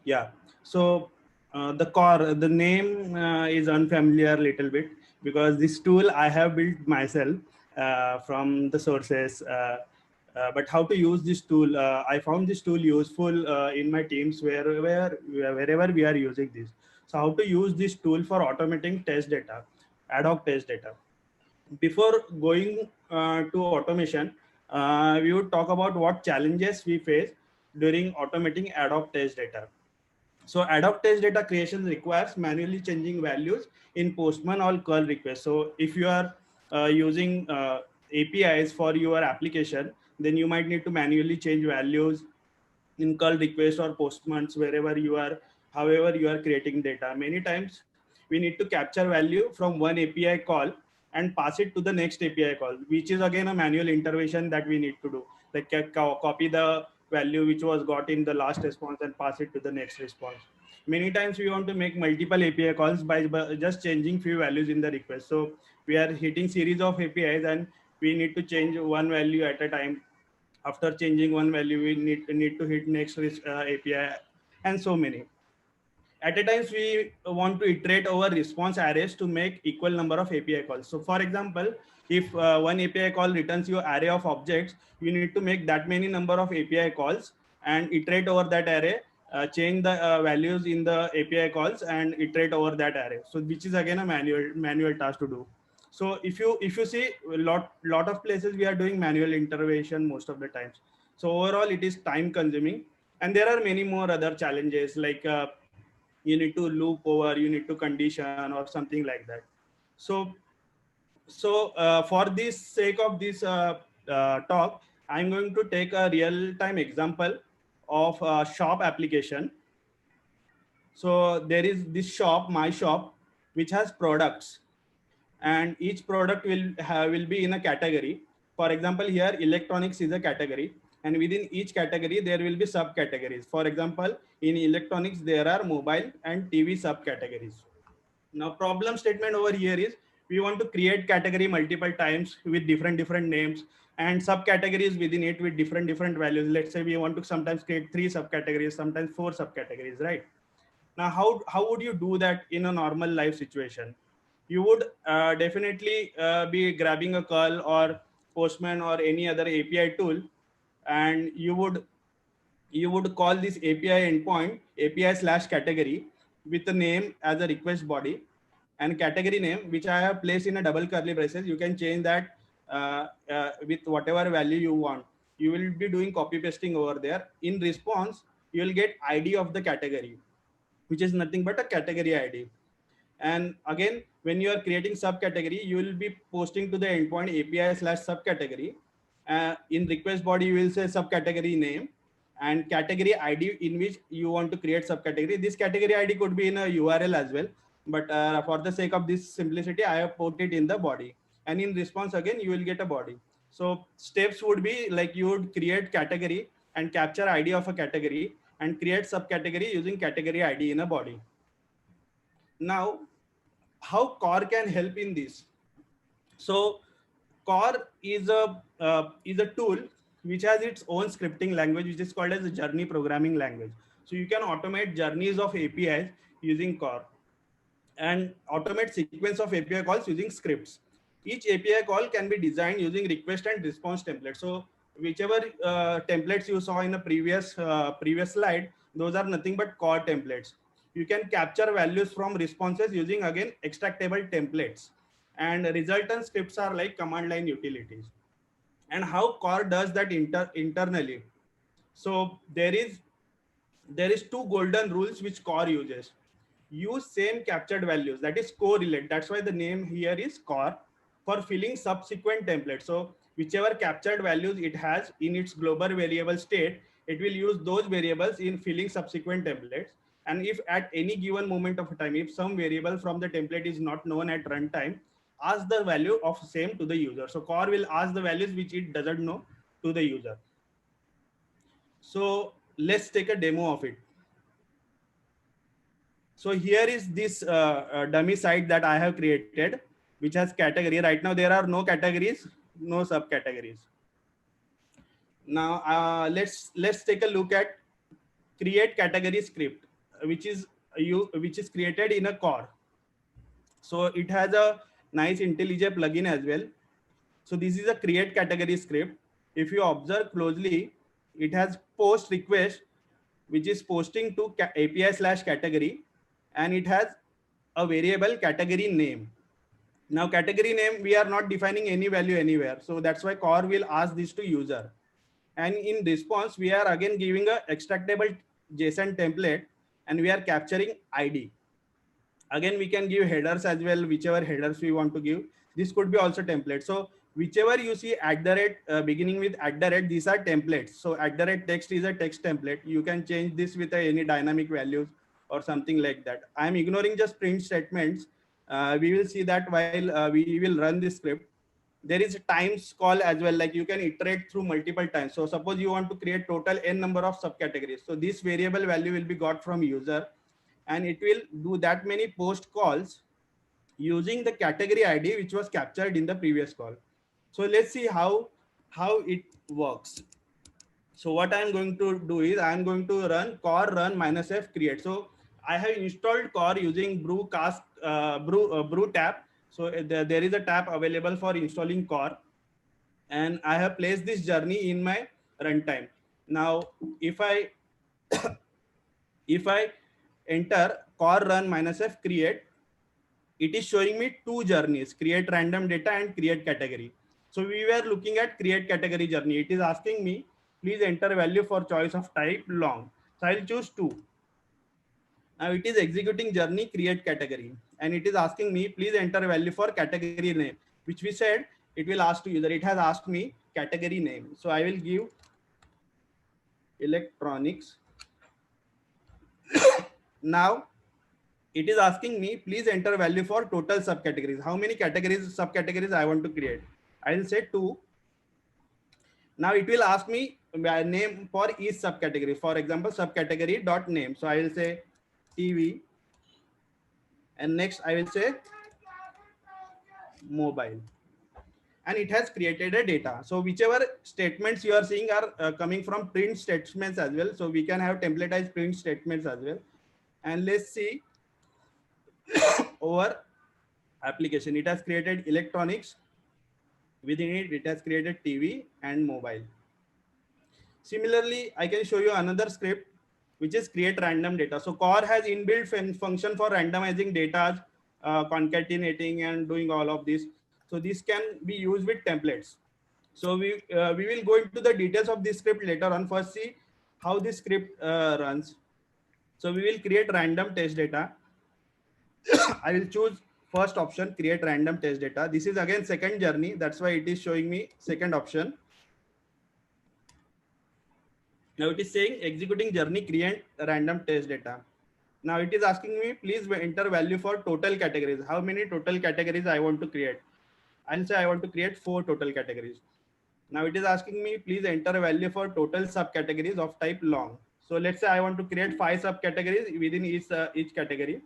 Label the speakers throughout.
Speaker 1: Yeah. So the core, the name is unfamiliar little bit because this tool I have built myself from the sources. But how to use this tool? I found this tool useful in my teams wherever we are using this. So how to use this tool for automating test data, ad hoc test data. Before going to automation, we would talk about what challenges we face during automating ad hoc test data. So ad hoc test data creation requires manually changing values in Postman or curl request. So if you are using APIs for your application, then you might need to manually change values in curl request or Postmans wherever you are, however you are creating data. Many times we need to capture value from one API call and pass it to the next API call, which is again a manual intervention that we need to do. Like copy the value which was got in the last response and pass it to the next response. Many times we want to make multiple API calls by just changing few values in the request. So we are hitting series of APIs and we need to change one value at a time. After changing one value, we need to hit next API, and so many. At a times, we want to iterate over response arrays to make equal number of API calls. So, for example, if one API call returns you array of objects, you need to make that many number of API calls and iterate over that array. Change the values in the API calls and iterate over that array. So, which is again a manual task to do. So if you see a lot of places we are doing manual intervention most of the times. So overall it is time consuming, and there are many more other challenges like you need to loop over, you need to condition or something like that. So so for this sake of this talk, I'm going to take a real time example of a shop application. So there is this shop, my shop, which has products, and each product will be in a category. For example, here electronics is a category, and within each category there will be subcategories. For example, in electronics there are mobile and TV subcategories. Now problem statement over here is we want to create category multiple times with different names and subcategories within it with different values. Let's say we want to sometimes create three subcategories, sometimes four subcategories, right? Now how would you do that in a normal life situation? You would definitely be grabbing a curl or Postman or any other API tool, and you would call this API endpoint API slash category with a name as a request body and category name, which I have placed in a double curly braces. You can change that with whatever value you want. You will be doing copy pasting over there. In response, you will get ID of the category, which is nothing but a category ID. And again, when you are creating subcategory, you will be posting to the endpoint API slash subcategory. In request body, you will say subcategory name and category ID in which you want to create subcategory. This category ID could be in a URL as well. But for the sake of this simplicity, I have put it in the body. And in response, again, you will get a body. So steps would be like you would create category and capture ID of a category and create subcategory using category ID in a body. Now, how core can help in this? So core is a tool which has its own scripting language, which is called as a journey programming language. So you can automate journeys of APIs using core and automate sequence of API calls using scripts. Each API call can be designed using request and response templates. So whichever templates you saw in the previous slide, those are nothing but core templates. You can capture values from responses using again extractable templates, and resultant scripts are like command line utilities. And how core does that internally? So there is two golden rules which core uses. Use same captured values, that is correlate. That's why the name here is core, for filling subsequent templates. So whichever captured values it has in its global variable state, it will use those variables in filling subsequent templates. And if at any given moment of time, if some variable from the template is not known at runtime, ask the value of same to the user. So core will ask the values which it doesn't know to the user. So let's take a demo of it. So here is this dummy site that I have created, which has category. Right now there are no categories, no subcategories. Now let's take a look at create category script. which is created in a core. So it has a nice IntelliJ plugin as well. So this is a create category script. If you observe closely, it has post request, which is posting to API/category, and it has a variable category name. Now category name, we are not defining any value anywhere. So that's why core will ask this to user. And in response, we are again giving a extractable JSON template, and we are capturing ID. Again, we can give headers as well, whichever headers we want to give. This could be also template. So whichever you see at the rate, beginning with at the rate, these are templates. So at the rate text is a text template. You can change this with any dynamic values or something like that. I'm ignoring just print statements. We will see that while we will run this script. There is a times call as well, like you can iterate through multiple times. So suppose you want to create total n number of subcategories. So this variable value will be got from user, and it will do that many post calls using the category ID which was captured in the previous call. So let's see how it works. So what I'm going to do is I'm going to run core run -f create. So I have installed core using brew tab. So there is a tab available for installing core, and I have placed this journey in my runtime. Now if I if I enter core run -f create, it is showing me two journeys, create random data and create category. So we were looking at create category journey. It is asking me, please enter value for choice of type long. So I'll choose 2. Now it is executing journey create category, and it is asking me, please enter value for category name, which we said it will ask to user. It has asked me category name. So I will give electronics. Now it is asking me, please enter value for total subcategories. How many categories, subcategories I want to create? I will say 2. Now it will ask me name for each subcategory. For example, subcategory dot name. So I will say TV, and next I will say mobile, and it has created a data. So whichever statements you are seeing are coming from print statements as well. So we can have templatized print statements as well. And let's see over application. It has created electronics. Within it, it has created TV and mobile. Similarly, I can show you another script which is create random data. So core has inbuilt function for randomizing data, concatenating and doing all of this. So this can be used with templates. So we will go into the details of this script later on. First, see how this script runs. So we will create random test data. I will choose first option, create random test data. This is again second journey. That's why it is showing me second option. Now it is saying executing journey create random test data. Now it is asking me, please enter value for total categories. How many total categories I want to create? I'll say I want to create 4 total categories. Now it is asking me, please enter a value for total subcategories of type long. So let's say I want to create 5 subcategories within each category.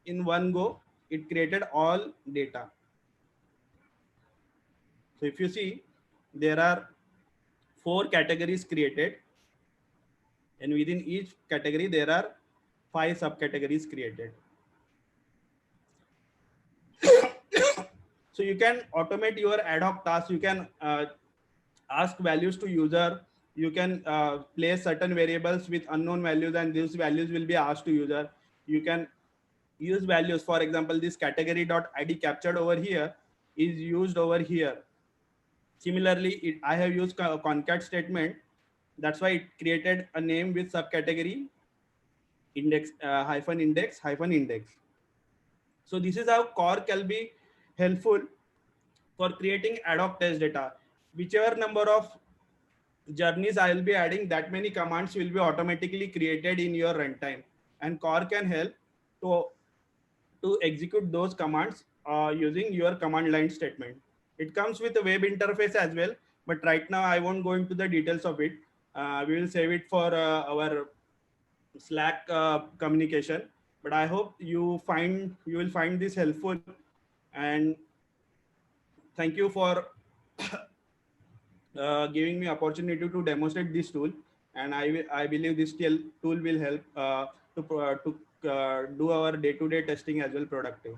Speaker 1: In one go, it created all data. So if you see, there are 4 categories created, and within each category there are 5 subcategories created. So you can automate your ad hoc tasks. You can ask values to user. You can place certain variables with unknown values, and these values will be asked to user. You can use values. For example, this category.id captured over here is used over here. Similarly, I have used concat statement. That's why it created a name with subcategory index -index. So this is how core can be helpful for creating ad hoc test data. Whichever number of journeys I will be adding, that many commands will be automatically created in your runtime, and core can help to execute those commands using your command line statement. It comes with a web interface as well, but right now I won't go into the details of it. We will save it for our Slack communication. But I hope you will find this helpful, and thank you for giving me opportunity to demonstrate this tool. and I believe this tool will help to do our day-to-day testing as well productive.